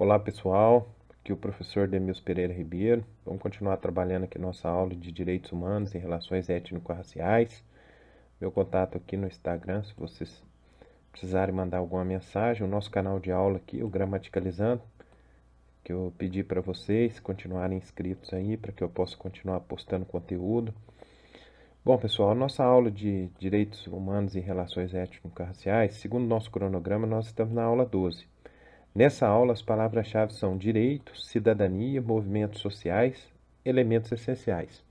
Olá pessoal, aqui é o professor Demils Pereira Ribeiro. Vamos continuar trabalhando aqui nossa aula de Direitos Humanos e Relações Étnico-Raciais. Meu contato aqui no Instagram, se vocês precisarem mandar alguma mensagem, o nosso canal de aula aqui, o Gramaticalizando, que eu pedi para vocês continuarem inscritos aí, para que eu possa continuar postando conteúdo. Bom pessoal, a nossa aula de Direitos Humanos e Relações Étnico-Raciais, segundo o nosso cronograma, nós estamos na aula 12. Nessa aula, as palavras-chave são direitos, cidadania, movimentos sociais, elementos essenciais.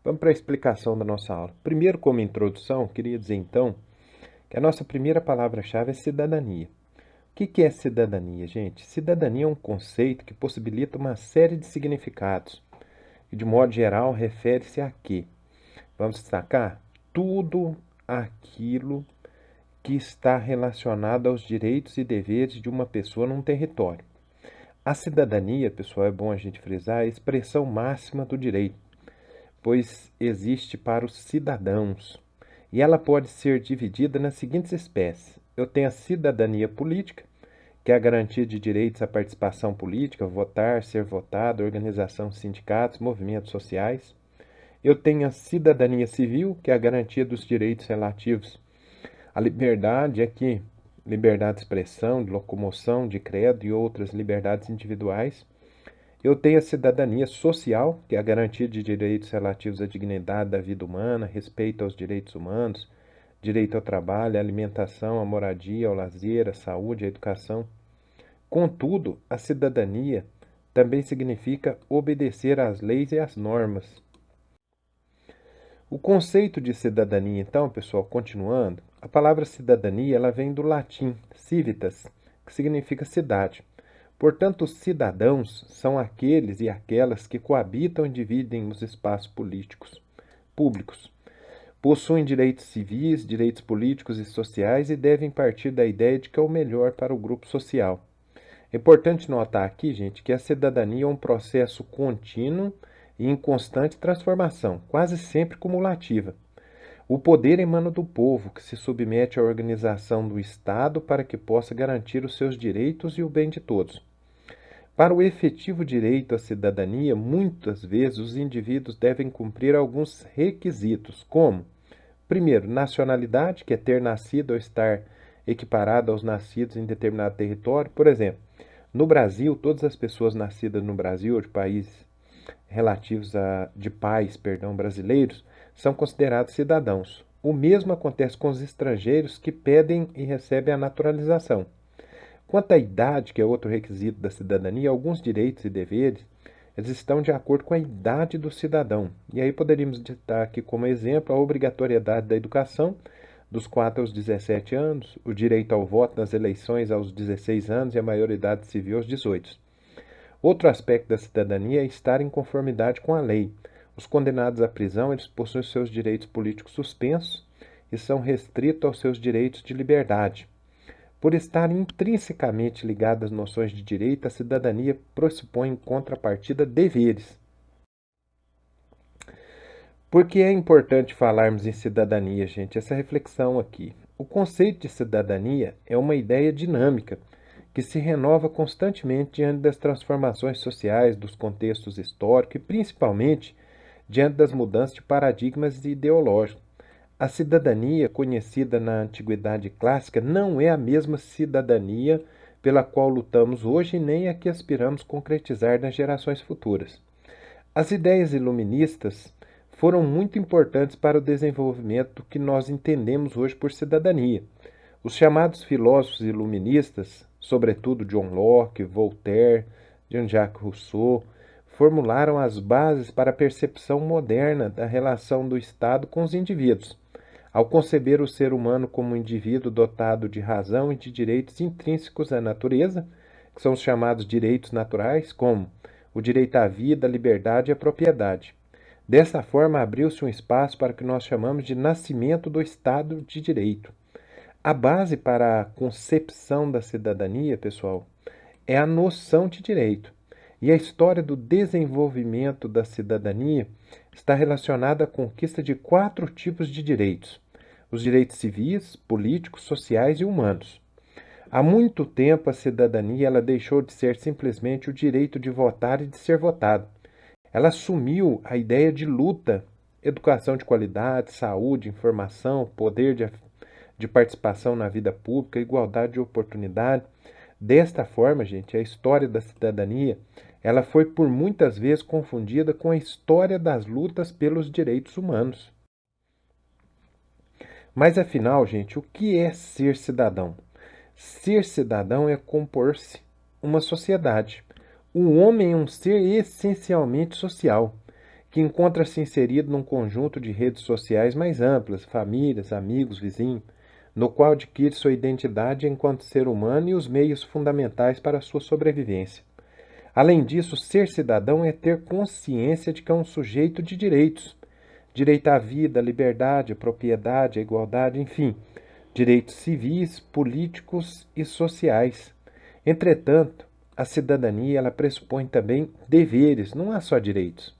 Vamos para a explicação da nossa aula. Primeiro, como introdução, queria dizer então que a nossa primeira palavra-chave é cidadania. O que é cidadania, gente? Cidadania é um conceito que possibilita uma série de significados e, de modo geral, refere-se a quê? Vamos destacar tudo aquilo que está relacionado aos direitos e deveres de uma pessoa num território. A cidadania, pessoal, é bom a gente frisar, é a expressão máxima do direito, pois existe para os cidadãos. E ela pode ser dividida nas seguintes espécies. Eu tenho a cidadania política, que é a garantia de direitos à participação política, votar, ser votado, organização de sindicatos, movimentos sociais. Eu tenho a cidadania civil, que é a garantia dos direitos relativos à liberdade, aqui, liberdade de expressão, de locomoção, de credo e outras liberdades individuais. Eu tenho a cidadania social, que é a garantia de direitos relativos à dignidade da vida humana, respeito aos direitos humanos, direito ao trabalho, à alimentação, à moradia, ao lazer, à saúde, à educação. Contudo, a cidadania também significa obedecer às leis e às normas. O conceito de cidadania, então, pessoal, continuando, a palavra cidadania ela vem do latim civitas, que significa cidade. Portanto, os cidadãos são aqueles e aquelas que coabitam e dividem os espaços políticos públicos. Possuem direitos civis, direitos políticos e sociais e devem partir da ideia de que é o melhor para o grupo social. É importante notar aqui, gente, que a cidadania é um processo contínuo e em constante transformação, quase sempre cumulativa. O poder emana do povo, que se submete à organização do Estado para que possa garantir os seus direitos e o bem de todos. Para o efetivo direito à cidadania, muitas vezes os indivíduos devem cumprir alguns requisitos, como, primeiro, nacionalidade, que é ter nascido ou estar equiparado aos nascidos em determinado território. Por exemplo, no Brasil, todas as pessoas nascidas no Brasil ou de países brasileiros, são considerados cidadãos. O mesmo acontece com os estrangeiros que pedem e recebem a naturalização. Quanto à idade, que é outro requisito da cidadania, alguns direitos e deveres eles estão de acordo com a idade do cidadão. E aí poderíamos citar aqui como exemplo a obrigatoriedade da educação dos 4 aos 17 anos, o direito ao voto nas eleições aos 16 anos e a maioridade civil aos 18. Outro aspecto da cidadania é estar em conformidade com a lei. Os condenados à prisão eles possuem seus direitos políticos suspensos e são restritos aos seus direitos de liberdade. Por estar intrinsecamente ligada às noções de direito, a cidadania pressupõe em contrapartida deveres. Por que é importante falarmos em cidadania, gente? Essa reflexão aqui. O conceito de cidadania é uma ideia dinâmica que se renova constantemente diante das transformações sociais, dos contextos históricos e, principalmente, diante das mudanças de paradigmas ideológicos. A cidadania conhecida na Antiguidade Clássica não é a mesma cidadania pela qual lutamos hoje nem a que aspiramos concretizar nas gerações futuras. As ideias iluministas foram muito importantes para o desenvolvimento do que nós entendemos hoje por cidadania. Os chamados filósofos iluministas, sobretudo John Locke, Voltaire, Jean-Jacques Rousseau, formularam as bases para a percepção moderna da relação do Estado com os indivíduos, ao conceber o ser humano como um indivíduo dotado de razão e de direitos intrínsecos à natureza, que são os chamados direitos naturais, como o direito à vida, à liberdade e à propriedade. Dessa forma, abriu-se um espaço para o que nós chamamos de nascimento do Estado de Direito. A base para a concepção da cidadania, pessoal, é a noção de direito. E a história do desenvolvimento da cidadania está relacionada à conquista de 4 tipos de direitos: os direitos civis, políticos, sociais e humanos. Há muito tempo a cidadania ela deixou de ser simplesmente o direito de votar e de ser votado. Ela assumiu a ideia de luta, educação de qualidade, saúde, informação, poder de participação na vida pública, igualdade de oportunidade. Desta forma, gente, a história da cidadania, ela foi por muitas vezes confundida com a história das lutas pelos direitos humanos. Mas afinal, gente, o que é ser cidadão? Ser cidadão é compor-se uma sociedade. O homem é um ser essencialmente social, que encontra-se inserido num conjunto de redes sociais mais amplas, famílias, amigos, vizinhos, no qual adquire sua identidade enquanto ser humano e os meios fundamentais para a sua sobrevivência. Além disso, ser cidadão é ter consciência de que é um sujeito de direitos. Direito à vida, à liberdade, à propriedade, à igualdade, enfim, direitos civis, políticos e sociais. Entretanto, a cidadania ela pressupõe também deveres, não há só direitos.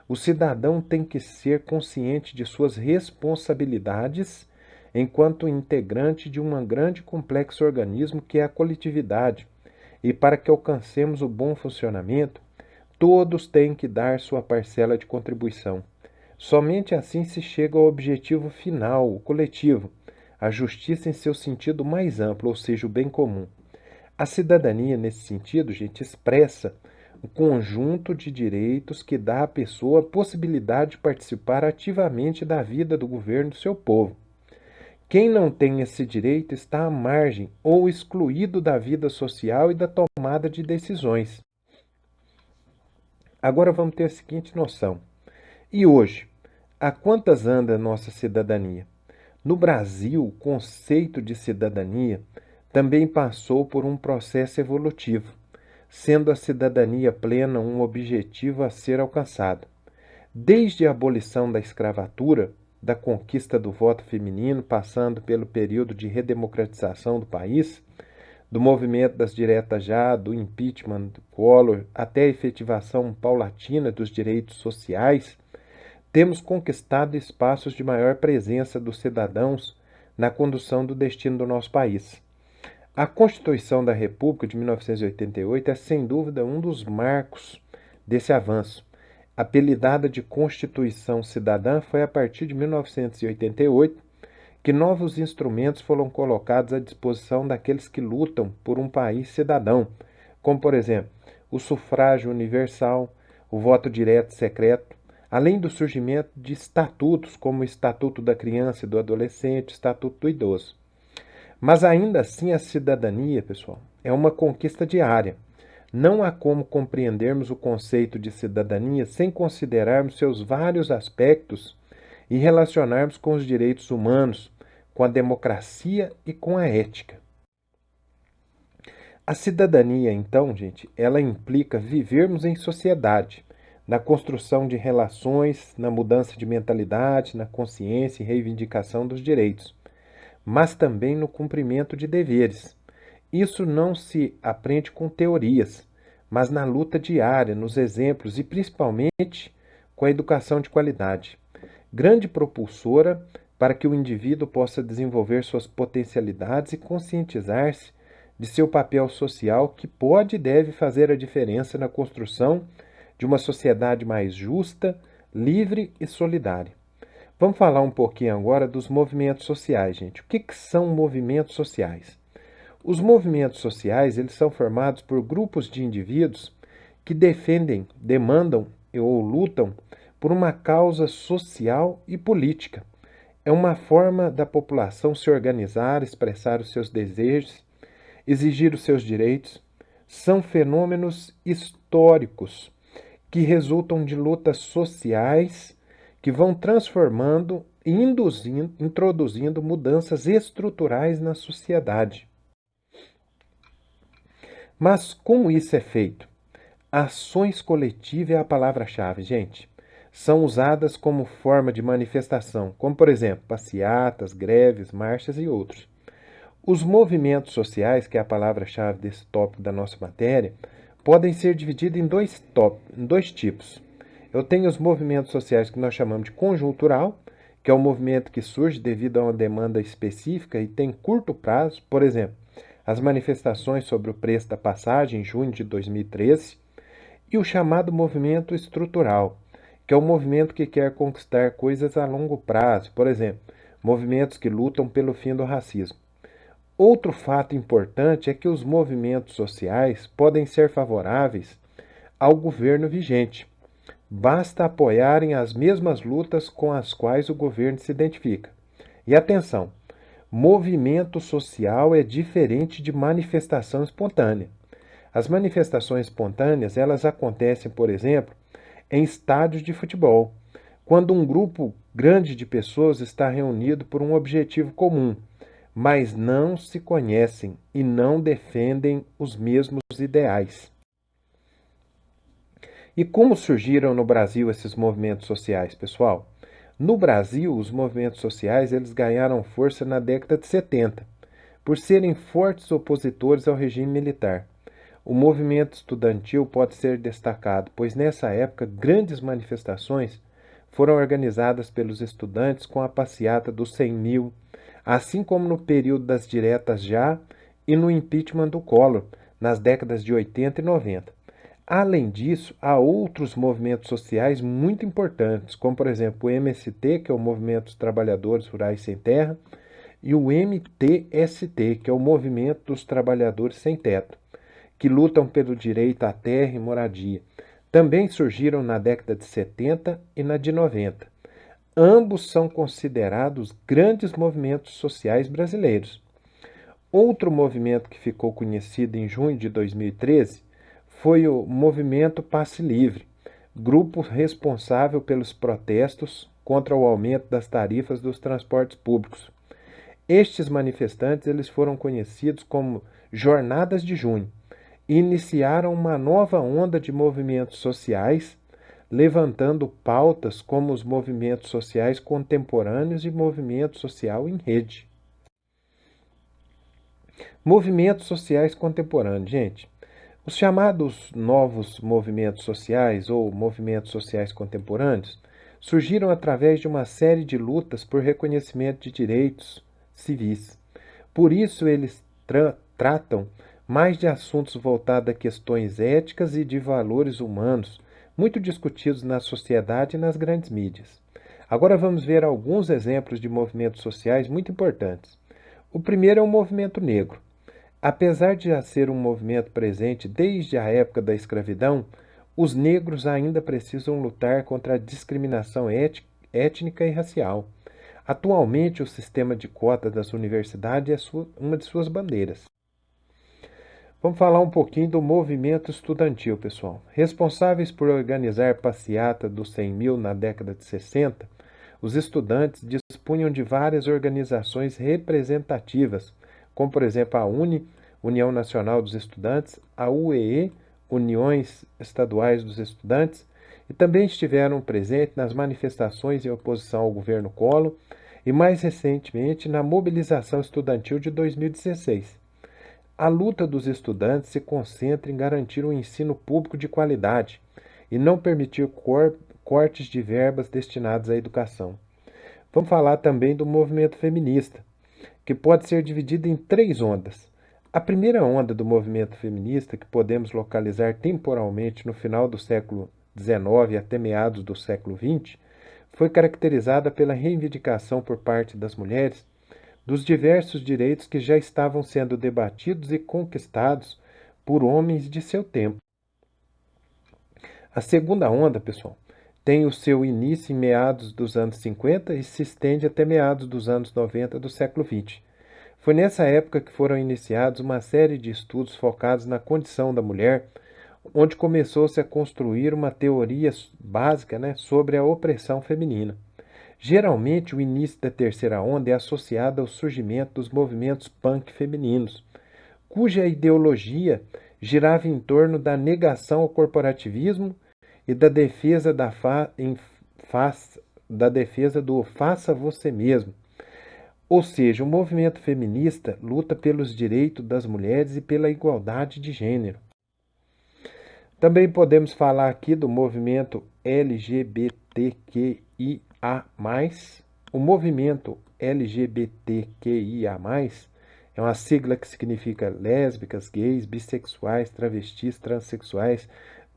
O cidadão tem que ser consciente de suas responsabilidades enquanto integrante de um grande e complexo organismo que é a coletividade. E para que alcancemos o bom funcionamento, todos têm que dar sua parcela de contribuição. Somente assim se chega ao objetivo final, o coletivo, a justiça em seu sentido mais amplo, ou seja, o bem comum. A cidadania, nesse sentido, gente, expressa um conjunto de direitos que dá à pessoa a possibilidade de participar ativamente da vida do governo do seu povo. Quem não tem esse direito está à margem ou excluído da vida social e da tomada de decisões. Agora vamos ter a seguinte noção. E hoje, a quantas anda a nossa cidadania? No Brasil, o conceito de cidadania também passou por um processo evolutivo, sendo a cidadania plena um objetivo a ser alcançado. Desde a abolição da escravatura, da conquista do voto feminino, passando pelo período de redemocratização do país, do movimento das diretas já, do impeachment do Collor, até a efetivação paulatina dos direitos sociais, temos conquistado espaços de maior presença dos cidadãos na condução do destino do nosso país. A Constituição da República de 1988 é, sem dúvida, um dos marcos desse avanço. Apelidada de Constituição Cidadã, foi a partir de 1988 que novos instrumentos foram colocados à disposição daqueles que lutam por um país cidadão, como, por exemplo, o sufrágio universal, o voto direto secreto, além do surgimento de estatutos, como o Estatuto da Criança e do Adolescente, o Estatuto do Idoso. Mas ainda assim a cidadania, pessoal, é uma conquista diária. Não há como compreendermos o conceito de cidadania sem considerarmos seus vários aspectos e relacionarmos com os direitos humanos, com a democracia e com a ética. A cidadania, então, gente, ela implica vivermos em sociedade, na construção de relações, na mudança de mentalidade, na consciência e reivindicação dos direitos, mas também no cumprimento de deveres. Isso não se aprende com teorias, mas na luta diária, nos exemplos e principalmente com a educação de qualidade, grande propulsora para que o indivíduo possa desenvolver suas potencialidades e conscientizar-se de seu papel social que pode e deve fazer a diferença na construção de uma sociedade mais justa, livre e solidária. Vamos falar um pouquinho agora dos movimentos sociais, gente. O que são movimentos sociais? Os movimentos sociais, eles são formados por grupos de indivíduos que defendem, demandam ou lutam por uma causa social e política. É uma forma da população se organizar, expressar os seus desejos, exigir os seus direitos. São fenômenos históricos que resultam de lutas sociais que vão transformando e introduzindo mudanças estruturais na sociedade. Mas como isso é feito? Ações coletivas é a palavra-chave, gente. São usadas como forma de manifestação, como, por exemplo, passeatas, greves, marchas e outros. Os movimentos sociais, que é a palavra-chave desse tópico da nossa matéria, podem ser divididos em dois tipos. Eu tenho os movimentos sociais que nós chamamos de conjuntural, que é um movimento que surge devido a uma demanda específica e tem curto prazo. Por exemplo, as manifestações sobre o preço da passagem em junho de 2013 e o chamado movimento estrutural, que é um movimento que quer conquistar coisas a longo prazo, por exemplo, movimentos que lutam pelo fim do racismo. Outro fato importante é que os movimentos sociais podem ser favoráveis ao governo vigente. Basta apoiarem as mesmas lutas com as quais o governo se identifica. E atenção, movimento social é diferente de manifestação espontânea. As manifestações espontâneas, elas acontecem, por exemplo, em estádios de futebol, quando um grupo grande de pessoas está reunido por um objetivo comum, mas não se conhecem e não defendem os mesmos ideais. E como surgiram no Brasil esses movimentos sociais, pessoal? No Brasil, os movimentos sociais eles ganharam força na década de 70, por serem fortes opositores ao regime militar. O movimento estudantil pode ser destacado, pois nessa época grandes manifestações foram organizadas pelos estudantes com a passeata dos 100 mil, assim como no período das diretas já e no impeachment do Collor, nas décadas de 80 e 90. Além disso, há outros movimentos sociais muito importantes, como por exemplo o MST, que é o Movimento dos Trabalhadores Rurais Sem Terra, e o MTST, que é o Movimento dos Trabalhadores Sem Teto, que lutam pelo direito à terra e moradia. Também surgiram na década de 70 e na de 90. Ambos são considerados grandes movimentos sociais brasileiros. Outro movimento que ficou conhecido em junho de 2013 foi o Movimento Passe Livre, grupo responsável pelos protestos contra o aumento das tarifas dos transportes públicos. Estes manifestantes eles foram conhecidos como Jornadas de Junho e iniciaram uma nova onda de movimentos sociais, levantando pautas como os movimentos sociais contemporâneos e movimento social em rede. Movimentos sociais contemporâneos, gente. Os chamados novos movimentos sociais ou movimentos sociais contemporâneos surgiram através de uma série de lutas por reconhecimento de direitos civis. Por isso, eles tratam mais de assuntos voltados a questões éticas e de valores humanos, muito discutidos na sociedade e nas grandes mídias. Agora vamos ver alguns exemplos de movimentos sociais muito importantes. O primeiro é o movimento negro. Apesar de já ser um movimento presente desde a época da escravidão, os negros ainda precisam lutar contra a discriminação étnica e racial. Atualmente, o sistema de cotas das universidades é uma de suas bandeiras. Vamos falar um pouquinho do movimento estudantil, pessoal. Responsáveis por organizar passeata dos 100 mil na década de 60, os estudantes dispunham de várias organizações representativas, como por exemplo a União Nacional dos Estudantes, a UEE, Uniões Estaduais dos Estudantes, e também estiveram presentes nas manifestações em oposição ao governo Collor e mais recentemente na mobilização estudantil de 2016. A luta dos estudantes se concentra em garantir um ensino público de qualidade e não permitir cortes de verbas destinadas à educação. Vamos falar também do movimento feminista, que pode ser dividido em 3 ondas. A primeira onda do movimento feminista, que podemos localizar temporalmente no final do século XIX até meados do século XX, foi caracterizada pela reivindicação por parte das mulheres dos diversos direitos que já estavam sendo debatidos e conquistados por homens de seu tempo. A segunda onda, pessoal, tem o seu início em meados dos anos 50 e se estende até meados dos anos 90 do século XX. Foi nessa época que foram iniciados uma série de estudos focados na condição da mulher, onde começou-se a construir uma teoria básica, sobre a opressão feminina. Geralmente, o início da terceira onda é associado ao surgimento dos movimentos punk femininos, cuja ideologia girava em torno da negação ao corporativismo e da defesa da defesa do faça você mesmo. Ou seja, o movimento feminista luta pelos direitos das mulheres e pela igualdade de gênero. Também podemos falar aqui do movimento LGBTQIA+. O movimento LGBTQIA+, É uma sigla que significa lésbicas, gays, bissexuais, travestis, transexuais,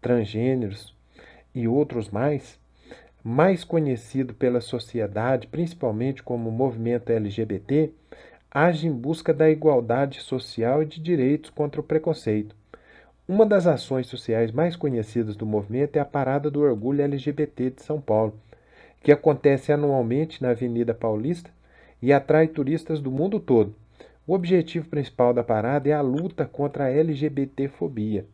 transgêneros e outros mais conhecido pela sociedade, principalmente como movimento LGBT, age em busca da igualdade social e de direitos contra o preconceito. Uma das ações sociais mais conhecidas do movimento é a Parada do Orgulho LGBT de São Paulo, que acontece anualmente na Avenida Paulista e atrai turistas do mundo todo. O objetivo principal da parada é a luta contra a LGBTfobia.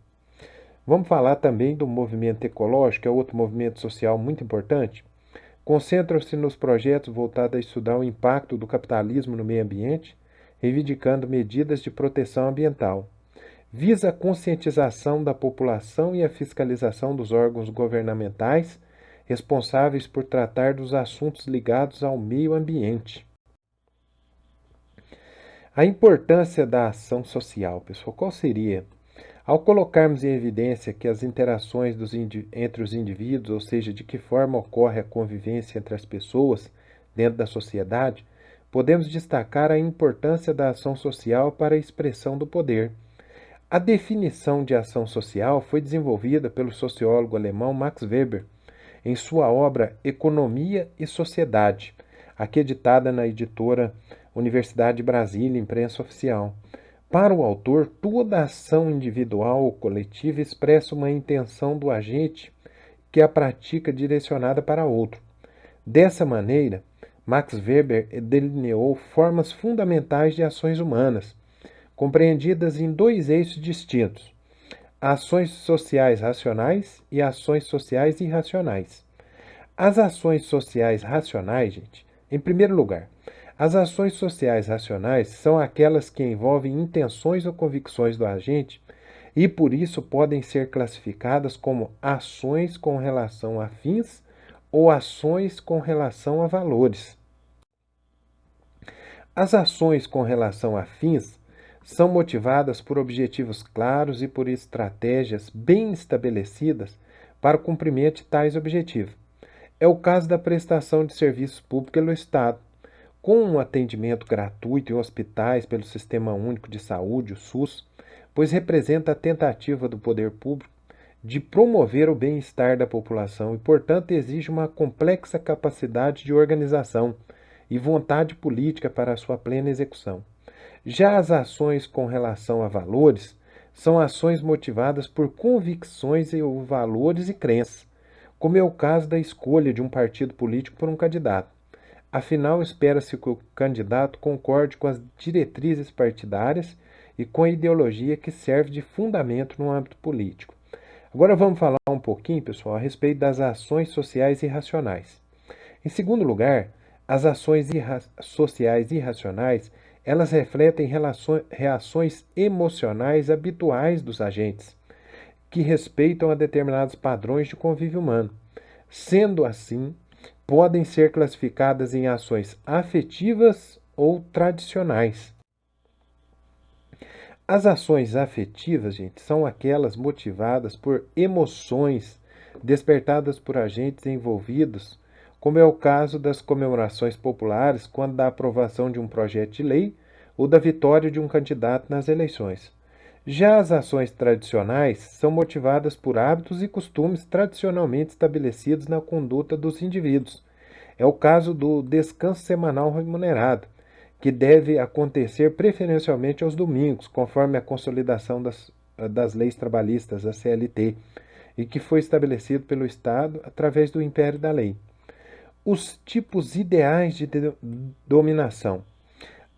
Vamos falar também do movimento ecológico, que é outro movimento social muito importante. Concentram-se nos projetos voltados a estudar o impacto do capitalismo no meio ambiente, reivindicando medidas de proteção ambiental. Visa a conscientização da população e a fiscalização dos órgãos governamentais responsáveis por tratar dos assuntos ligados ao meio ambiente. A importância da ação social, pessoal, qual seria? Ao colocarmos em evidência que as interações entre os indivíduos, ou seja, de que forma ocorre a convivência entre as pessoas dentro da sociedade, podemos destacar a importância da ação social para a expressão do poder. A definição de ação social foi desenvolvida pelo sociólogo alemão Max Weber em sua obra Economia e Sociedade, aqui editada na editora Universidade de Brasília, imprensa oficial. Para o autor, toda ação individual ou coletiva expressa uma intenção do agente que a pratica direcionada para outro. Dessa maneira, Max Weber delineou formas fundamentais de ações humanas, compreendidas em dois eixos distintos: ações sociais racionais e ações sociais irracionais. As ações sociais racionais, gente, em primeiro lugar, as ações sociais racionais são aquelas que envolvem intenções ou convicções do agente e, por isso, podem ser classificadas como ações com relação a fins ou ações com relação a valores. As ações com relação a fins são motivadas por objetivos claros e por estratégias bem estabelecidas para o cumprimento de tais objetivos. É o caso da prestação de serviços públicos pelo Estado, com um atendimento gratuito em hospitais pelo Sistema Único de Saúde, o SUS, pois representa a tentativa do poder público de promover o bem-estar da população e, portanto, exige uma complexa capacidade de organização e vontade política para a sua plena execução. Já as ações com relação a valores são ações motivadas por convicções e valores e crenças, como é o caso da escolha de um partido político por um candidato. Afinal, espera-se que o candidato concorde com as diretrizes partidárias e com a ideologia que serve de fundamento no âmbito político. Agora vamos falar um pouquinho, pessoal, a respeito das ações sociais irracionais. Em segundo lugar, as ações sociais irracionais, elas refletem reações emocionais habituais dos agentes, que respeitam a determinados padrões de convívio humano. Sendo assim, podem ser classificadas em ações afetivas ou tradicionais. As ações afetivas, gente, são aquelas motivadas por emoções despertadas por agentes envolvidos, como é o caso das comemorações populares quando da aprovação de um projeto de lei ou da vitória de um candidato nas eleições. Já as ações tradicionais são motivadas por hábitos e costumes tradicionalmente estabelecidos na conduta dos indivíduos. É o caso do descanso semanal remunerado, que deve acontecer preferencialmente aos domingos, conforme a consolidação das leis trabalhistas, a CLT, e que foi estabelecido pelo Estado através do império da lei. Os tipos ideais de dominação.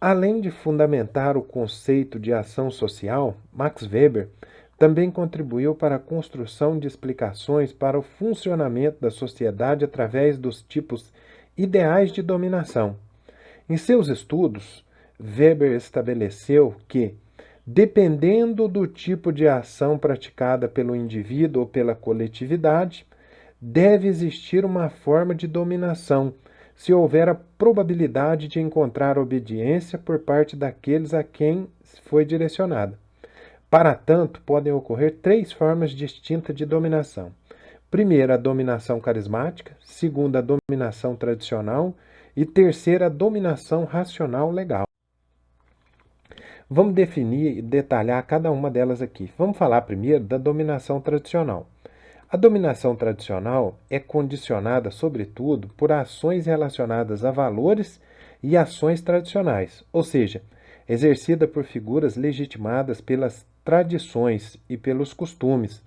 Além de fundamentar o conceito de ação social, Max Weber também contribuiu para a construção de explicações para o funcionamento da sociedade através dos tipos ideais de dominação. Em seus estudos, Weber estabeleceu que, dependendo do tipo de ação praticada pelo indivíduo ou pela coletividade, deve existir uma forma de dominação, se houver a probabilidade de encontrar obediência por parte daqueles a quem foi direcionada. Para tanto, podem ocorrer três formas distintas de dominação. Primeira, a dominação carismática. Segunda, a dominação tradicional. E terceira, a dominação racional legal. Vamos definir e detalhar cada uma delas aqui. Vamos falar primeiro da dominação tradicional. A dominação tradicional é condicionada, sobretudo, por ações relacionadas a valores e ações tradicionais, ou seja, exercida por figuras legitimadas pelas tradições e pelos costumes,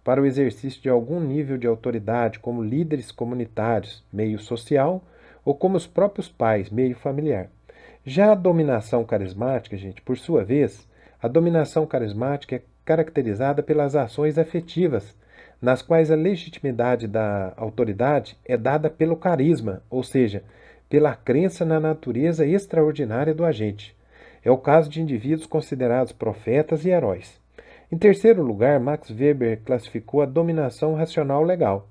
para o exercício de algum nível de autoridade, como líderes comunitários, meio social, ou como os próprios pais, meio familiar. Já a dominação carismática, gente, por sua vez, a dominação carismática é caracterizada pelas ações afetivas, nas quais a legitimidade da autoridade é dada pelo carisma, ou seja, pela crença na natureza extraordinária do agente. É o caso de indivíduos considerados profetas e heróis. Em terceiro lugar, Max Weber classificou a dominação racional legal.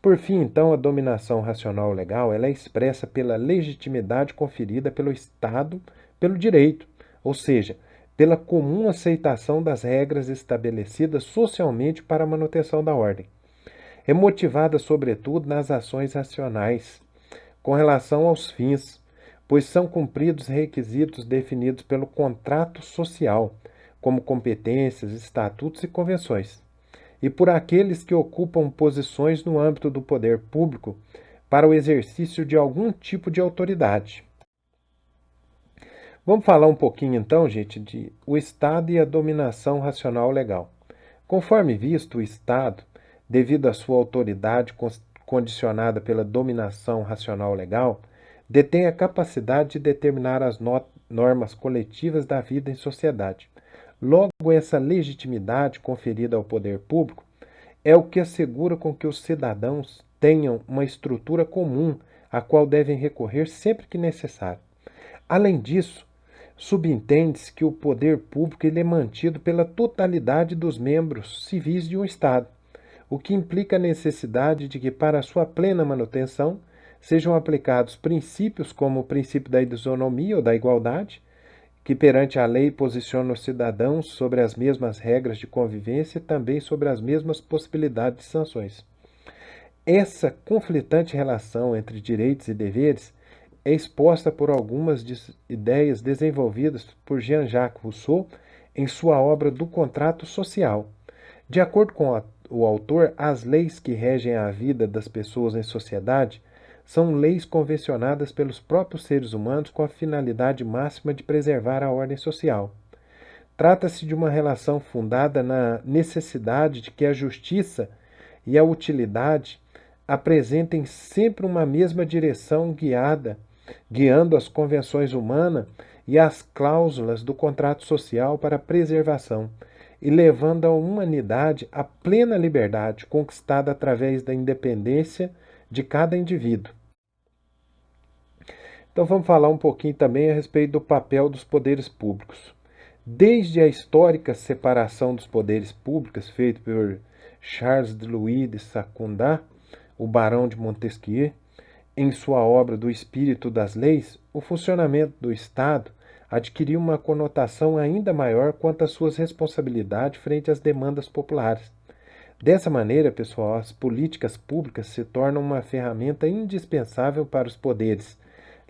Por fim, então, a dominação racional legal ela é expressa pela legitimidade conferida pelo Estado, pelo direito, ou seja, pela comum aceitação das regras estabelecidas socialmente para a manutenção da ordem. É motivada, sobretudo, nas ações racionais, com relação aos fins, pois são cumpridos requisitos definidos pelo contrato social, como competências, estatutos e convenções, e por aqueles que ocupam posições no âmbito do poder público para o exercício de algum tipo de autoridade. Vamos falar um pouquinho então, gente, de o Estado e a dominação racional legal. Conforme visto, o Estado, devido à sua autoridade condicionada pela dominação racional legal, detém a capacidade de determinar as normas coletivas da vida em sociedade. Logo, essa legitimidade conferida ao poder público é o que assegura com que os cidadãos tenham uma estrutura comum a qual devem recorrer sempre que necessário. Além disso, subentende-se que o poder público ele é mantido pela totalidade dos membros civis de um Estado, o que implica a necessidade de que, para sua plena manutenção, sejam aplicados princípios como o princípio da isonomia ou da igualdade, que perante a lei posiciona os cidadãos sobre as mesmas regras de convivência e também sobre as mesmas possibilidades de sanções. Essa conflitante relação entre direitos e deveres é exposta por algumas ideias desenvolvidas por Jean-Jacques Rousseau em sua obra Do Contrato Social. De acordo com o autor, as leis que regem a vida das pessoas em sociedade são leis convencionadas pelos próprios seres humanos com a finalidade máxima de preservar a ordem social. Trata-se de uma relação fundada na necessidade de que a justiça e a utilidade apresentem sempre uma mesma direção guiando as convenções humanas e as cláusulas do contrato social para a preservação e levando a humanidade à plena liberdade conquistada através da independência de cada indivíduo. Então vamos falar um pouquinho também a respeito do papel dos poderes públicos. Desde a histórica separação dos poderes públicos feita por Charles de Louis de Sacundá, o Barão de Montesquieu, em sua obra Do Espírito das Leis, o funcionamento do Estado adquiriu uma conotação ainda maior quanto às suas responsabilidades frente às demandas populares. Dessa maneira, pessoal, as políticas públicas se tornam uma ferramenta indispensável para os poderes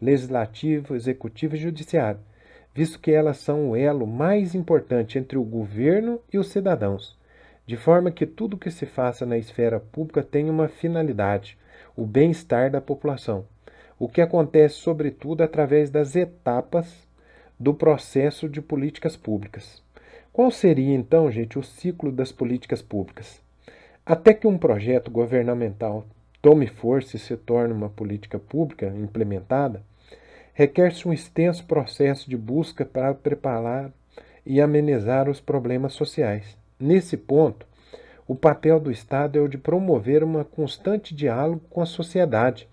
legislativo, executivo e judiciário, visto que elas são o elo mais importante entre o governo e os cidadãos, de forma que tudo que se faça na esfera pública tem uma finalidade, o bem-estar da população, o que acontece sobretudo através das etapas do processo de políticas públicas. Qual seria então, gente, o ciclo das políticas públicas? Até que um projeto governamental tome força e se torne uma política pública implementada, requer-se um extenso processo de busca para preparar e amenizar os problemas sociais. Nesse ponto, o papel do Estado é o de promover um constante diálogo com a sociedade,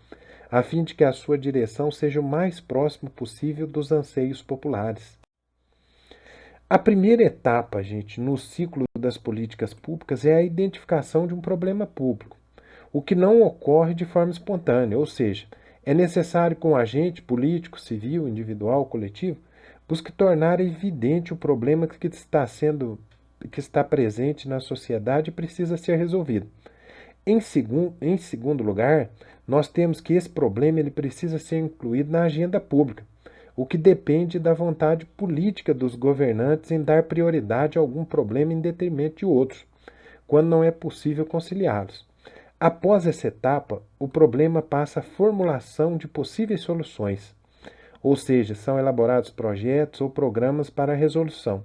a fim de que a sua direção seja o mais próximo possível dos anseios populares. A primeira etapa, gente, no ciclo das políticas públicas é a identificação de um problema público, o que não ocorre de forma espontânea, ou seja, é necessário que um agente político, civil, individual, coletivo, busque tornar evidente o problema que está presente na sociedade e precisa ser resolvido. Em segundo lugar, nós temos que esse problema ele precisa ser incluído na agenda pública, o que depende da vontade política dos governantes em dar prioridade a algum problema em detrimento de outros, quando não é possível conciliá-los. Após essa etapa, o problema passa à formulação de possíveis soluções, ou seja, são elaborados projetos ou programas para a resolução.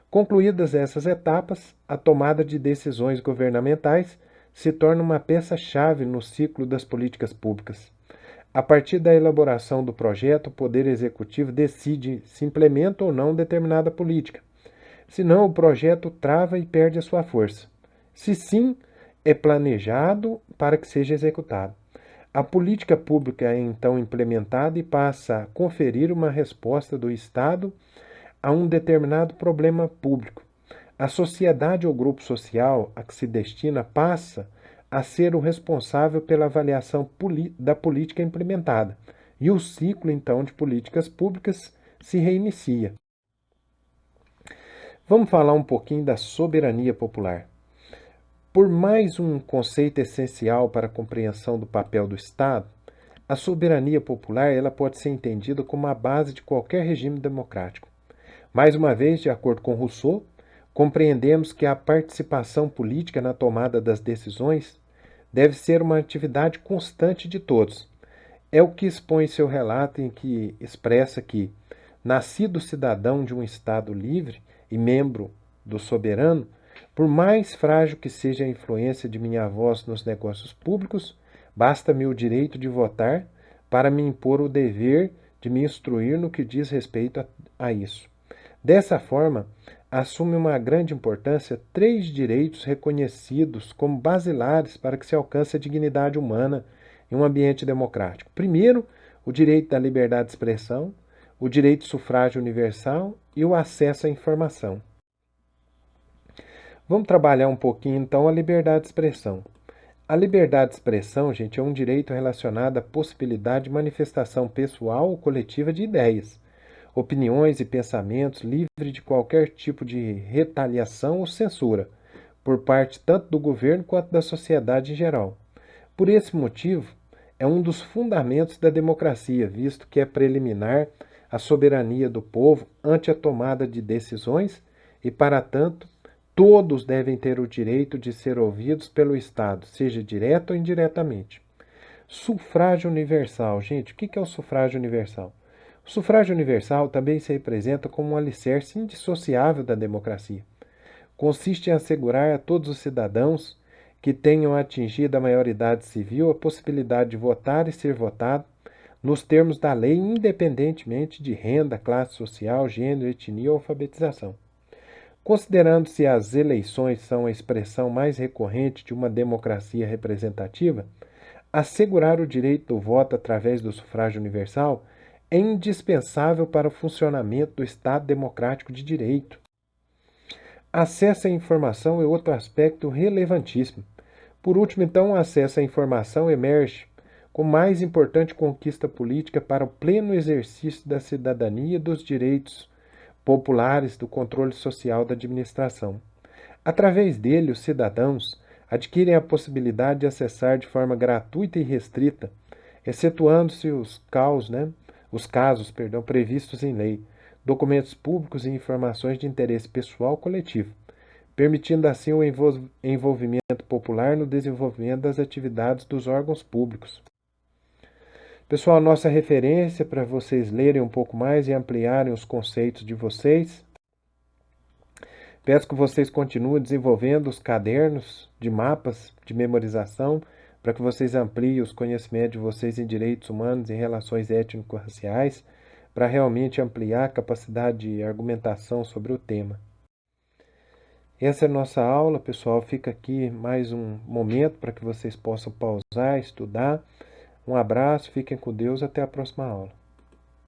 Concluídas essas etapas, a tomada de decisões governamentais se torna uma peça-chave no ciclo das políticas públicas. A partir da elaboração do projeto, o Poder Executivo decide se implementa ou não determinada política. Senão, o projeto trava e perde a sua força. Se sim, é planejado para que seja executado. A política pública é então implementada e passa a conferir uma resposta do Estado a um determinado problema público. A sociedade ou grupo social a que se destina passa a ser o responsável pela avaliação da política implementada, e o ciclo, então, de políticas públicas se reinicia. Vamos falar um pouquinho da soberania popular. Por mais um conceito essencial para a compreensão do papel do Estado, a soberania popular ela pode ser entendida como a base de qualquer regime democrático. Mais uma vez, de acordo com Rousseau, compreendemos que a participação política na tomada das decisões deve ser uma atividade constante de todos. É o que expõe seu relato em que expressa que, nascido cidadão de um Estado livre e membro do soberano, por mais frágil que seja a influência de minha voz nos negócios públicos, basta-me o direito de votar para me impor o dever de me instruir no que diz respeito a isso. Dessa forma, assume uma grande importância três direitos reconhecidos como basilares para que se alcance a dignidade humana em um ambiente democrático. Primeiro, o direito da liberdade de expressão, o direito de sufrágio universal e o acesso à informação. Vamos trabalhar um pouquinho, então, a liberdade de expressão. A liberdade de expressão, gente, é um direito relacionado à possibilidade de manifestação pessoal ou coletiva de ideias, opiniões e pensamentos livre de qualquer tipo de retaliação ou censura, por parte tanto do governo quanto da sociedade em geral. Por esse motivo, é um dos fundamentos da democracia, visto que é preliminar à soberania do povo ante a tomada de decisões e, para tanto, todos devem ter o direito de ser ouvidos pelo Estado, seja direto ou indiretamente. Sufrágio universal. Gente, o que é o sufrágio universal? O sufrágio universal também se representa como um alicerce indissociável da democracia. Consiste em assegurar a todos os cidadãos que tenham atingido a maioridade civil a possibilidade de votar e ser votado nos termos da lei, independentemente de renda, classe social, gênero, etnia ou alfabetização. Considerando-se as eleições são a expressão mais recorrente de uma democracia representativa, assegurar o direito do voto através do sufrágio universal é indispensável para o funcionamento do Estado democrático de direito. Acesso à informação é outro aspecto relevantíssimo. Por último, então, o acesso à informação emerge como mais importante conquista política para o pleno exercício da cidadania e dos direitos populares do controle social da administração. Através dele, os cidadãos adquirem a possibilidade de acessar de forma gratuita e restrita, excetuando-se os casos previstos em lei, documentos públicos e informações de interesse pessoal coletivo, permitindo assim o envolvimento popular no desenvolvimento das atividades dos órgãos públicos. Pessoal, nossa referência para vocês lerem um pouco mais e ampliarem os conceitos de vocês. Peço que vocês continuem desenvolvendo os cadernos de mapas de memorização para que vocês ampliem os conhecimentos de vocês em direitos humanos e relações étnico-raciais, para realmente ampliar a capacidade de argumentação sobre o tema. Essa é a nossa aula, pessoal. Fica aqui mais um momento para que vocês possam pausar, estudar. Um abraço, fiquem com Deus, até a próxima aula.